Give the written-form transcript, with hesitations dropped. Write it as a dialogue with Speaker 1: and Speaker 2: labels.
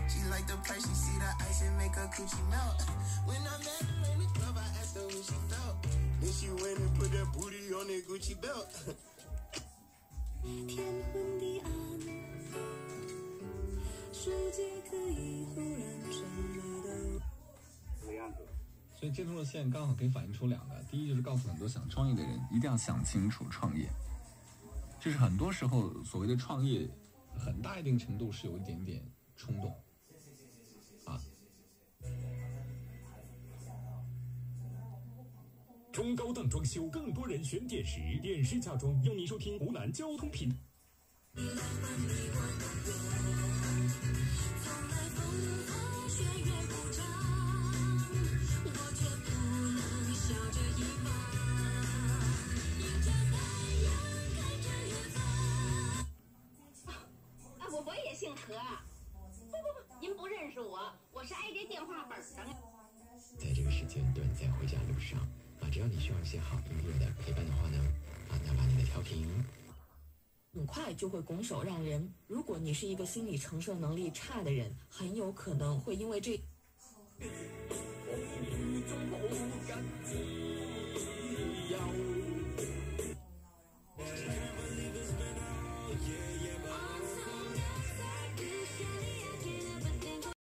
Speaker 1: She like the price, she see the ice and make her coochie melt. When I met her in the club, I asked her when she felt. Then she went and put that booty on that Gucci belt. 天昏地暗，世界可以忽然成美的。
Speaker 2: 这个样子。
Speaker 3: 所以这条路线刚好可以反映出两个，第一就是告诉很多想创业的人一定要想清楚创业，就是很多时候所谓的创业，很大一定程度是有一点点冲动，啊。
Speaker 4: 中高档装修，更多人选点石，点石家装，邀您收听湖南交通频。
Speaker 5: 我也姓何。不，您不认识我，我是挨这电话本上。
Speaker 6: 在这个时间段，在回家路上只要你需要一些好音乐的陪伴的话呢，那把你的调频
Speaker 7: 很快就会拱手让人。如果你是一个心理承受能力差的人，很有可能会因为这。我